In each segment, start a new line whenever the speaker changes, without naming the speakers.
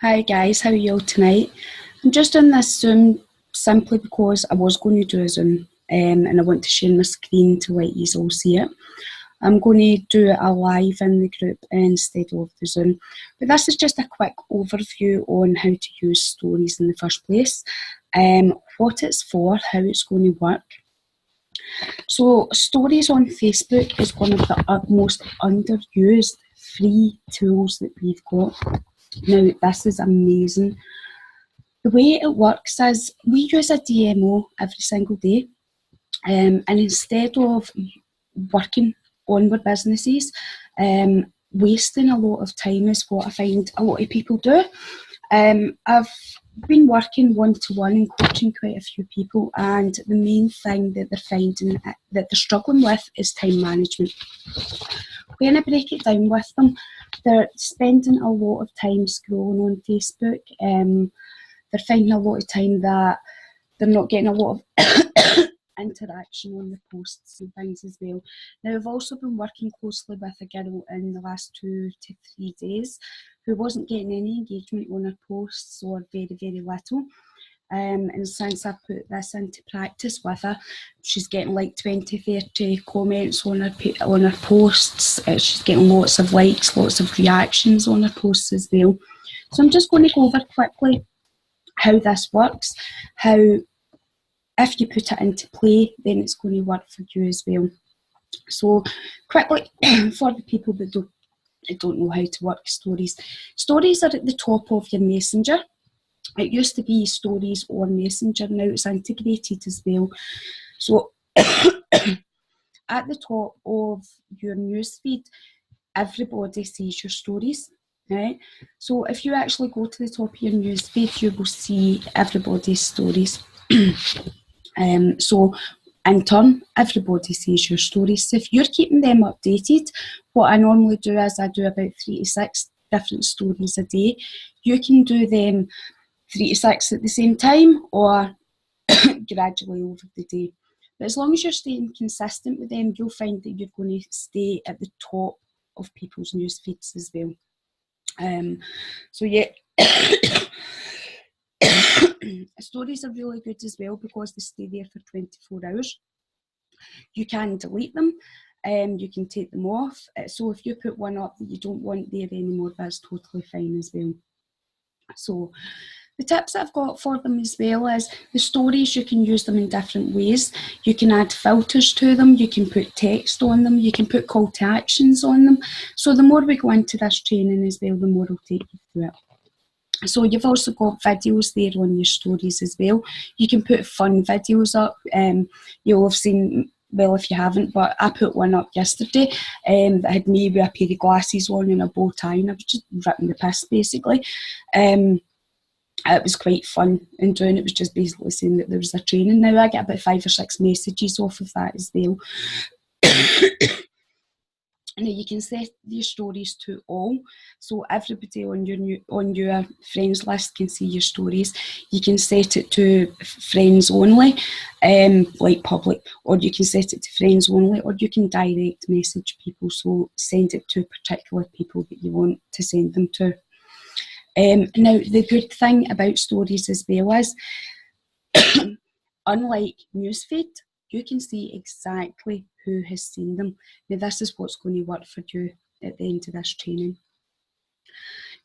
Hi guys, how are you all tonight? I'm just on this Zoom simply because I was going to do a Zoom and I want to share my screen to let you all see it. I'm going to do it live in the group instead of the Zoom. But this is just a quick overview on how to use stories in the first place, what it's for, how it's going to work. So stories on Facebook is one of the most underused free tools that we've got. Now, this is amazing. The way it works is we use a DMO every single day, and instead of working on our businesses, wasting a lot of time is what I find a lot of people do. I've been working one-to-one and coaching quite a few people, and the main thing that they're finding that they're struggling with is time management. When I break it down with them, they're spending a lot of time scrolling on Facebook. They're finding a lot of time that they're not getting a lot of interaction on the posts and things as well. Now, I've also been working closely with a girl in the last 2 to 3 days who wasn't getting any engagement on her posts, or very, very little. And since I put this into practice with her, she's getting like 20, 30 comments on her posts. She's getting lots of likes, lots of reactions on her posts as well. So I'm just going to go over quickly how this works, how if you put it into play, then it's going to work for you as well. So quickly, for the people that don't know how to work stories. Stories are at the top of your messenger. It used to be stories on Messenger, now it's integrated as well. So at the top of your newsfeed, everybody sees your stories, right? So if you actually go to the top of your newsfeed, you will see everybody's stories. So in turn, everybody sees your stories. So if you're keeping them updated, what I normally do is I do about 3 to 6 different stories a day. You can do them 3 to 6 at the same time, or gradually over the day. But as long as you're staying consistent with them, you'll find that you're going to stay at the top of people's news feeds as well. So yeah, stories are really good as well because they stay there for 24 hours. You can delete them, you can take them off. So if you put one up that you don't want there anymore, that's totally fine as well. So the tips that I've got for them as well is the stories, you can use them in different ways. You can add filters to them, you can put text on them, you can put call to actions on them. So the more we go into this training as well, the more I'll take you through it. So you've also got videos there on your stories as well. You can put fun videos up. You'll have seen, well, if you haven't, but I put one up yesterday that had me with a pair of glasses on and a bow tie, and I was just ripping the piss basically. It was quite fun and doing it was just basically saying that there was a training. Now I get about 5 or 6 messages off of that as well. Now you can set your stories to all, so everybody on your friends list can see your stories. You can set it to friends only, like public, or you can set it to friends only, or you can direct message people, so send it to particular people that you want to send them to. Now the good thing about stories as well is unlike newsfeed, you can see exactly who has seen them. Now this is what's going to work for you at the end of this training.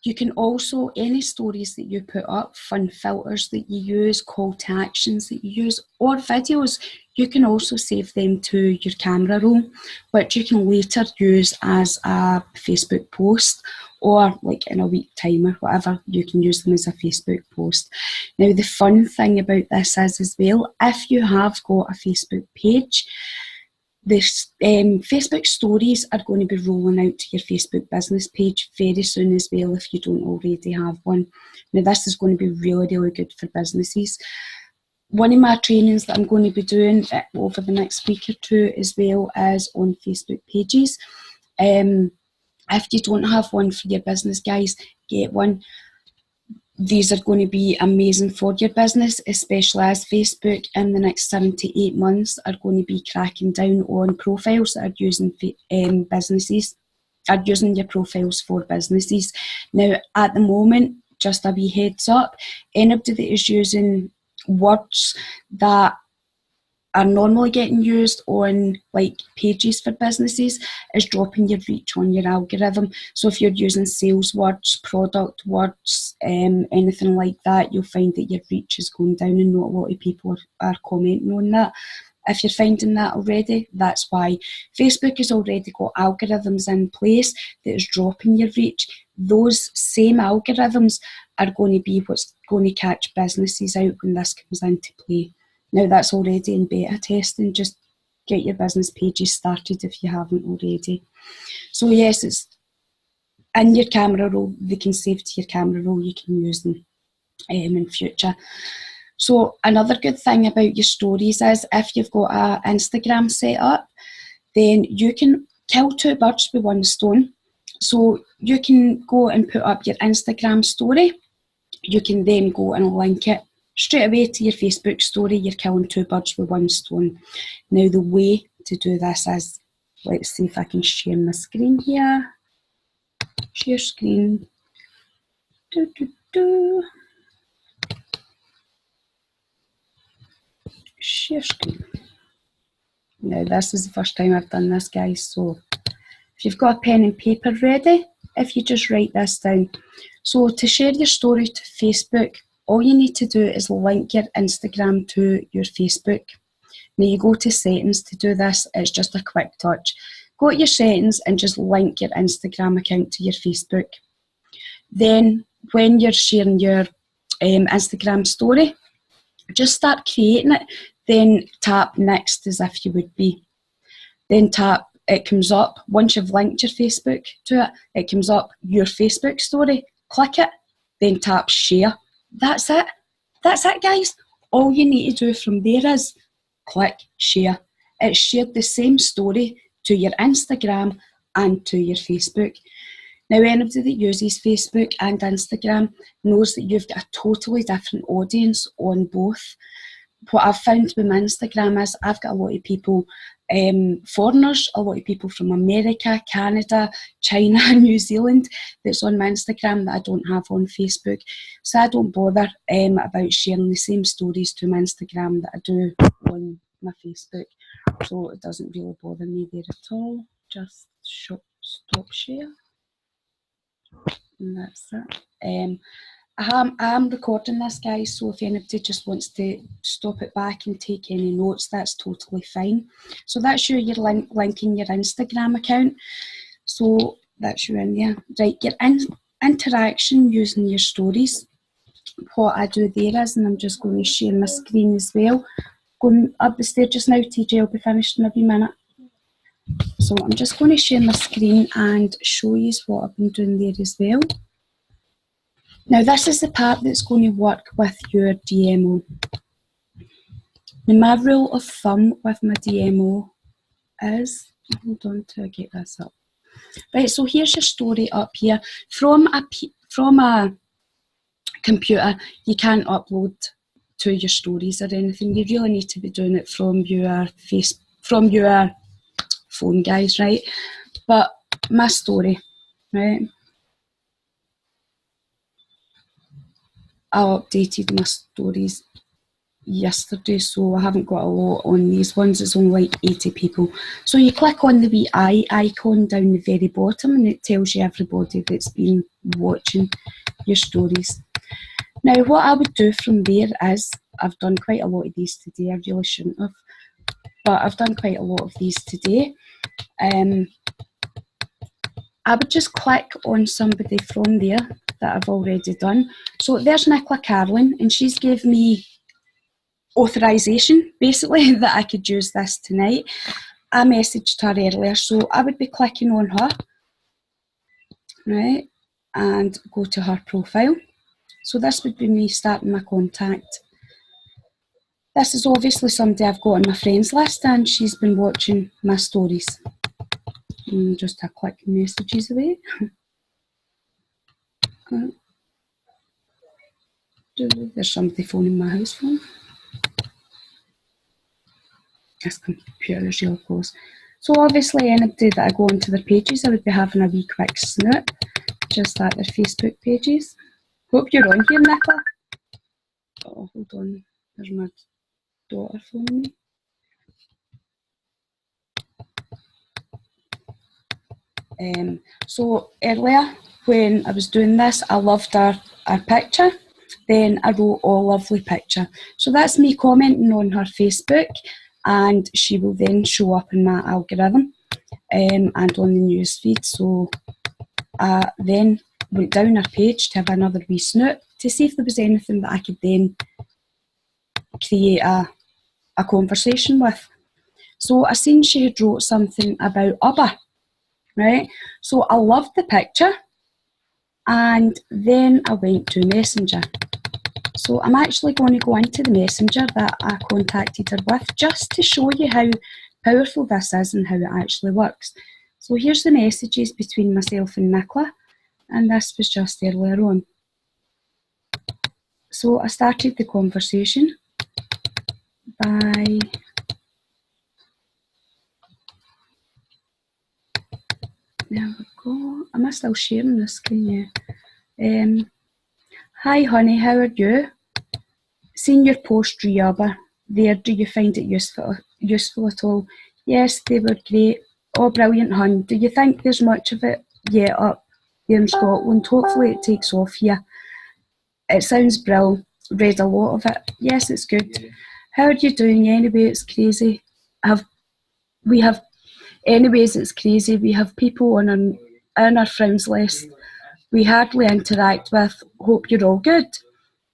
You can also, any stories that you put up, fun filters that you use, call to actions that you use, or videos, you can also save them to your camera roll, which you can later use as a Facebook post, or like in a week time or whatever, you can use them as a Facebook post. Now the fun thing about this is as well, if you have got a Facebook page, the Facebook stories are going to be rolling out to your Facebook business page very soon as well if you don't already have one. Now this is going to be really, really good for businesses. One of my trainings that I'm going to be doing over the next week or two as well is on Facebook pages. If you don't have one for your business, guys, get one. These are going to be amazing for your business, especially as Facebook in the next 7 to 8 months are going to be cracking down on profiles that are using businesses, are using your profiles for businesses. Now, at the moment, just a wee heads up, anybody that is using words that are normally getting used on like pages for businesses is dropping your reach on your algorithm. So if you're using sales words, product words, anything like that, you'll find that your reach is going down and not a lot of people are commenting on that. If you're finding that already, that's why. Facebook has already got algorithms in place that is dropping your reach. Those same algorithms are going to be what's going to catch businesses out when this comes into play. Now that's already in beta testing. Just get your business pages started if you haven't already. So yes, it's in your camera roll. They can save to your camera roll. You can use them in future. So another good thing about your stories is if you've got an Instagram set up, then you can kill two birds with one stone. So you can go and put up your Instagram story. You can then go and link it straight away to your Facebook story. You're killing two birds with one stone. Now the way to do this is, let's see if I can share my screen here. Share screen. Share screen. Now this is the first time I've done this, guys, so if you've got a pen and paper ready, if you just write this down. So to share your story to Facebook, all you need to do is link your Instagram to your Facebook. Now you go to settings to do this. It's just a quick touch. Go to your settings and just link your Instagram account to your Facebook. Then when you're sharing your Instagram story, just start creating it. Then tap next as if you would be. Then tap, it comes up, once you've linked your Facebook to it, it comes up your Facebook story. Click it, then tap share. That's it. That's it, guys. All you need to do from there is click share. It's shared the same story to your Instagram and to your Facebook. Now, anybody that uses Facebook and Instagram knows that you've got a totally different audience on both. What I've found with my Instagram is I've got a lot of people, foreigners, a lot of people from America, Canada, China, New Zealand that's on my Instagram that I don't have on Facebook. So I don't bother about sharing the same stories to my Instagram that I do on my Facebook. So it doesn't really bother me there at all. Just stop share. And that's it. I am recording this, guys, so if anybody just wants to stop it back and take any notes, that's totally fine. So that's you, you're linking your Instagram account. So that's you in there. Right, your interaction using your stories. What I do there is, and I'm just going to share my screen as well. Going up the stairs just now, TJ will be finished in a wee minute. So I'm just going to share my screen and show you what I've been doing there as well. Now this is the part that's going to work with your DMO. Now my rule of thumb with my DMO is, hold on till I get this up. Right, so here's your story up here. From a computer, you can't upload to your stories or anything. You really need to be doing it from your phone, guys, right? But my story, right? I updated my stories yesterday, so I haven't got a lot on these ones. It's only like 80 people. So you click on the wee eye icon down the very bottom and it tells you everybody that's been watching your stories. Now what I would do from there is, I've done quite a lot of these today, I really shouldn't have, but I've done quite a lot of these today. I would just click on somebody from there that I've already done. So there's Nicola Carlin, and she's gave me authorization basically that I could use this tonight. I messaged her earlier, so I would be clicking on her, right, and go to her profile. So this would be me starting my contact. This is obviously somebody I've got on my friends list and she's been watching my stories. And just a click messages away. There's somebody phoning my house phone. This computer is really close. So obviously anybody that I go onto their pages, I would be having a wee quick snoop, just like their Facebook pages. Hope you're on here, Nicola. Oh, hold on. There's my daughter phoning me. So earlier when I was doing this, I loved our picture. Then I wrote, "Oh, lovely picture." So that's me commenting on her Facebook, and she will then show up in my algorithm and on the news feed. So I then went down her page to have another wee snoop to see if there was anything that I could then create a conversation with. So I seen she had wrote something about Ubba, right? So I loved the picture, and then I went to Messenger. So I'm actually going to go into the Messenger that I contacted her with, just to show you how powerful this is and how it actually works. So here's the messages between myself and Nicola, and this was just earlier on. So I started the conversation by there we go. Am I still sharing the screen? Yeah. Hi honey, how are you? Seen your post Riyaba there. Do you find it useful at all? Yes, they were great. Oh, brilliant, hun. Do you think there's much of it yet up here in Scotland? Hopefully it takes off here. It sounds brill. Read a lot of it. Yes, it's good. How are you doing anyway? It's crazy. Anyways, it's crazy. We have people on our friends list we hardly interact with. Hope you're all good.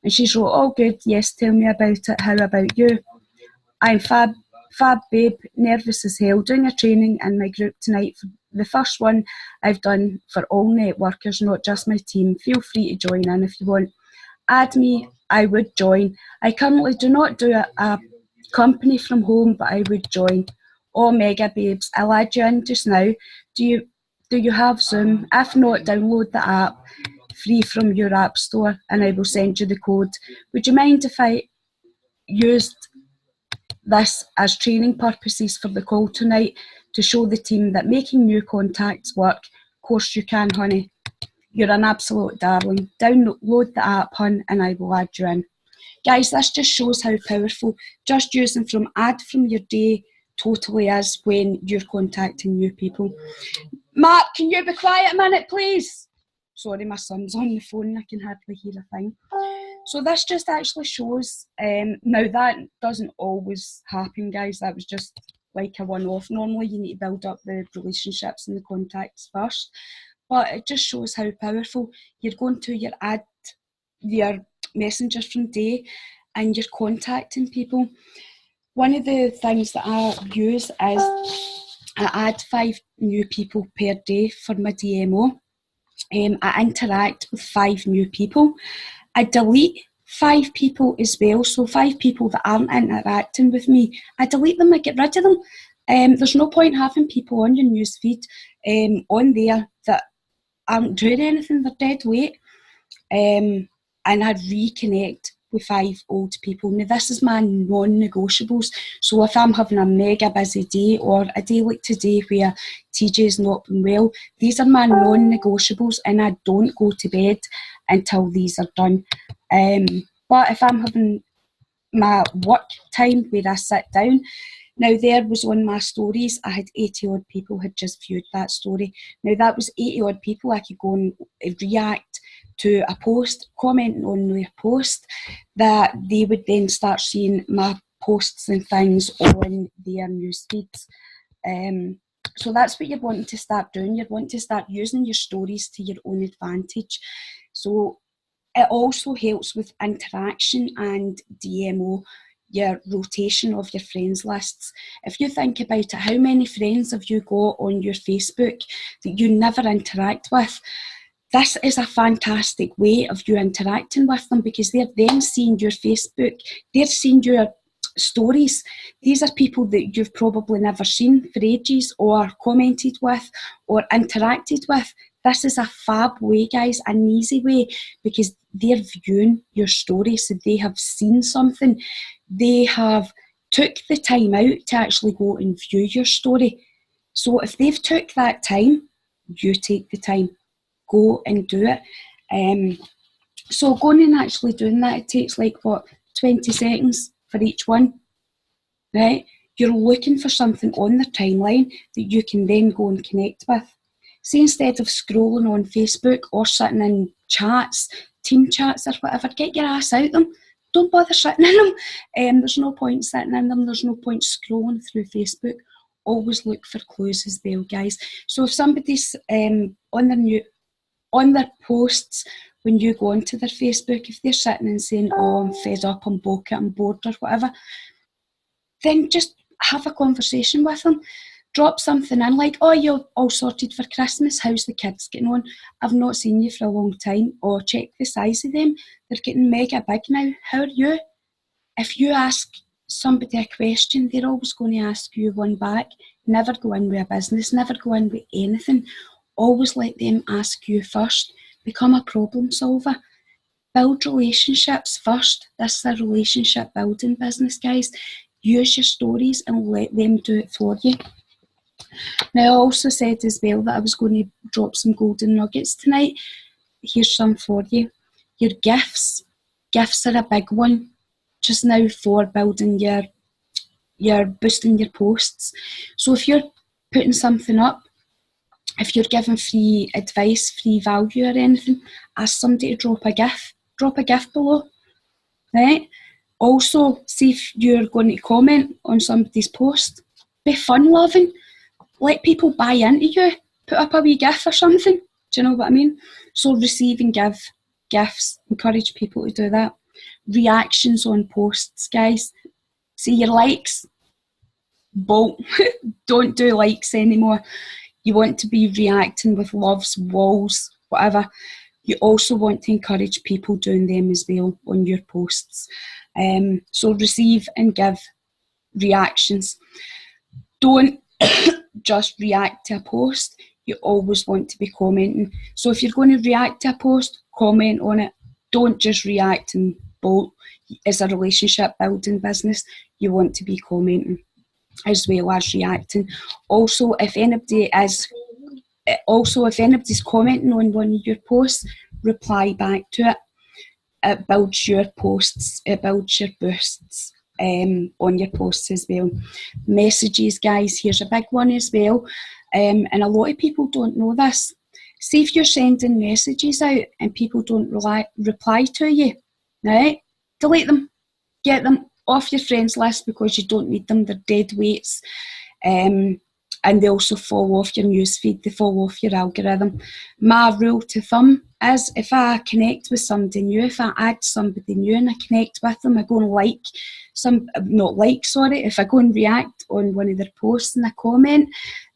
And she's wrote, all good. Yes, tell me about it. How about you? I'm fab babe, nervous as hell, doing a training in my group tonight, for the first one I've done for all networkers, not just my team. Feel free to join in if you want. Add me, I would join. I currently do not do a company from home, but I would join. Oh, mega babes, I'll add you in just now. Do you have Zoom? If not, download the app free from your app store and I will send you the code. Would you mind if I used this as training purposes for the call tonight to show the team that making new contacts work? Of course you can, honey. You're an absolute darling. Download the app, hun, and I will add you in. Guys, this just shows how powerful just using add from your day totally is when you're contacting new people. Mark, can you be quiet a minute, please? Sorry, my son's on the phone. I can hardly hear a thing. So this just actually shows, now that doesn't always happen, guys. That was just like a one-off. Normally you need to build up the relationships and the contacts first. But it just shows how powerful you're going to your messengers from day and you're contacting people. One of the things that I use is I add 5 new people per day for my DMO. I interact with 5 new people. I delete 5 people as well, so 5 people that aren't interacting with me, I delete them, I get rid of them. There's no point having people on your newsfeed on there that aren't doing anything, they're dead weight. And I reconnect with 5 old people. Now this is my non-negotiables, so if I'm having a mega busy day or a day like today where TJ's not been well, these are my non-negotiables and I don't go to bed until these are done. But if I'm having my work time where I sit down, now there was on my stories, I had 80 odd people had just viewed that story. Now that was 80 odd people. I could go and react to a post, commenting on their post, that they would then start seeing my posts and things on their news feeds. So that's what you're wanting to start doing. You're wanting to start using your stories to your own advantage. So it also helps with interaction and DMO, your rotation of your friends lists. If you think about it, how many friends have you got on your Facebook that you never interact with? This is a fantastic way of you interacting with them, because they're then seeing your Facebook, they're seeing your stories. These are people that you've probably never seen for ages or commented with or interacted with. This is a fab way, guys, an easy way, because they're viewing your story, so they have seen something. They have took the time out to actually go and view your story. So if they've took that time, you take the time. Go and do it. So going and actually doing that, it takes like, what, 20 seconds for each one, right? You're looking for something on the timeline that you can then go and connect with. See, instead of scrolling on Facebook or sitting in chats, team chats or whatever, get your ass out them. Don't bother sitting in them. There's no point sitting in them. There's no point scrolling through Facebook. Always look for clues as well, guys. So if somebody's on their posts, when you go onto their Facebook, if they're sitting and saying, oh, I'm fed up, I'm bucket, I'm bored or whatever, then just have a conversation with them. Drop something in like, oh, you're all sorted for Christmas, how's the kids getting on? I've not seen you for a long time. Or check the size of them, they're getting mega big now, how are you? If you ask somebody a question, they're always going to ask you one back. Never go in with a business, never go in with anything. Always let them ask you first. Become a problem solver. Build relationships first. This is a relationship building business, guys. Use your stories and let them do it for you. Now, I also said as well that I was going to drop some golden nuggets tonight. Here's some for you. Your gifts. Gifts are a big one just now for building your boosting your posts. So if you're putting something up, if you're giving free advice, free value or anything, ask somebody to drop a gift. Drop a gift below, right? Also, see if you're going to comment on somebody's post. Be fun-loving. Let people buy into you. Put up a wee gif or something. Do you know what I mean? So receive and give gifts. Encourage people to do that. Reactions on posts, guys. See your likes. Bolt. Don't do likes anymore. You want to be reacting with loves, walls, whatever. You also want to encourage people doing them as well on your posts. So receive and give reactions. Don't just react to a post. You always want to be commenting. So if you're going to react to a post, comment on it. Don't just react and bolt. It's a relationship building business. You want to be commenting as well as reacting. Also, if anybody's commenting on one of your posts, reply back to it. It builds your posts, it builds your boosts on your posts as well. Messages, guys, here's a big one as well. And a lot of people don't know this. See if you're sending messages out and people don't reply to you, right? Delete them. Get them off your friends list because you don't need them. They're dead weights. And they also fall off your newsfeed. They fall off your algorithm. My rule to thumb is if I connect with somebody new, if I add somebody new and I connect with them, I go and if I go and react on one of their posts and I comment,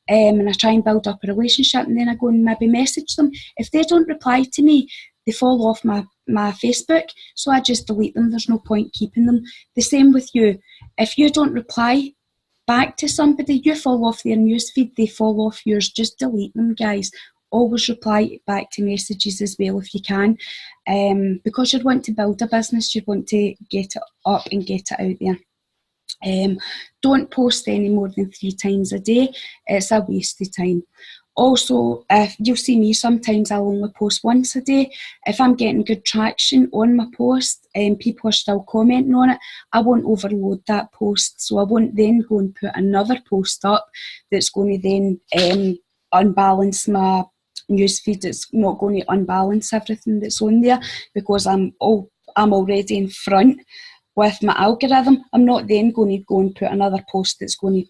and I try and build up a relationship, and then I go and maybe message them. If they don't reply to me, they fall off my Facebook, so I just delete them. There's no point keeping them. The same with you. If you don't reply back to somebody, you fall off their newsfeed, they fall off yours. Just delete them, guys. Always reply back to messages as well if you can, because you'd want to build a business, you'd want to get it up and get it out there. Don't post any more than 3 times a day. It's a waste of time. Also, if you'll see me, sometimes I'll only post once a day. If I'm getting good traction on my post and people are still commenting on it, I won't overload that post. So I won't then go and put another post up that's going to then unbalance my newsfeed. It's not going to unbalance everything that's on there because I'm already in front with my algorithm. I'm not then going to go and put another post that's going to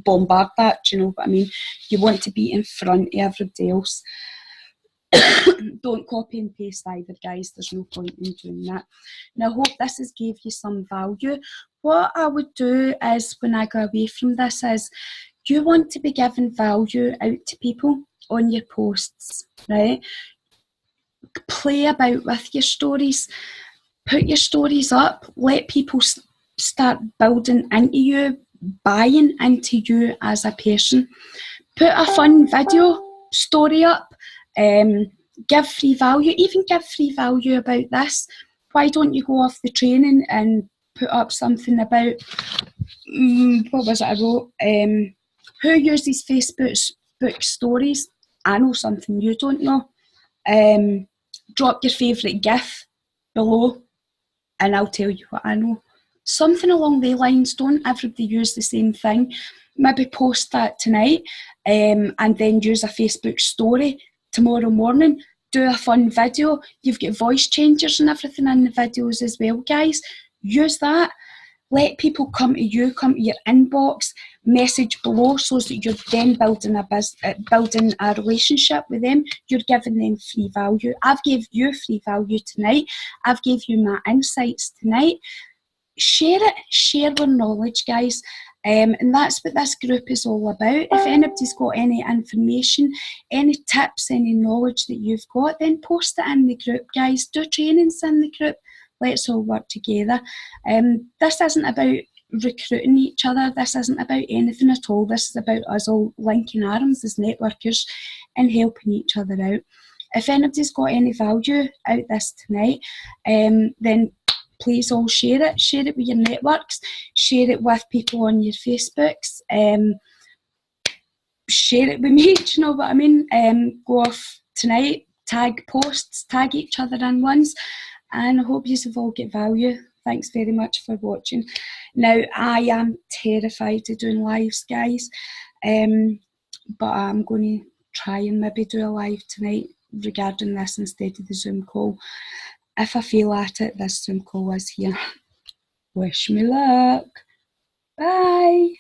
bombard that. Do you know what I mean? You want to be in front of everybody else. Don't copy and paste either, guys. There's no point in doing that. Now, I hope this has gave you some value. What I would do is, when I go away from this, is you want to be giving value out to people on your posts, right? Play about with your stories. Put your stories up. Let people start building into you, buying into you as a person. Put a fun video story up. Give free value. Even give free value about this. Why don't you go off the training and put up something about what was it I wrote? Who uses Facebook stories? I know something you don't know. drop your favourite GIF below and I'll tell you what I know. Something along the lines. Don't everybody use the same thing. Maybe post that tonight and then use a Facebook story tomorrow morning. Do a fun video. You've got voice changers and everything in the videos as well, guys. Use that. Let people come to you, come to your inbox, message below, so that you're then building a relationship with them. You're giving them free value. I've gave you free value tonight. I've gave you my insights tonight. Share it. Share your knowledge, guys. And that's what this group is all about. If anybody's got any information, any tips, any knowledge that you've got, then post it in the group, guys. Do trainings in the group. Let's all work together. This isn't about recruiting each other. This isn't about anything at all. This is about us all linking arms as networkers and helping each other out. If anybody's got any value out this tonight, then please all share it. Share it with your networks. Share it with people on your Facebooks. Share it with me, do you know what I mean? Go off tonight, tag posts, tag each other in ones. And I hope you have all get value. Thanks very much for watching. Now, I am terrified of doing lives, guys. But I'm going to try and maybe do a live tonight regarding this instead of the Zoom call. If I fail at it, this Zoom call is here. Wish me luck. Bye.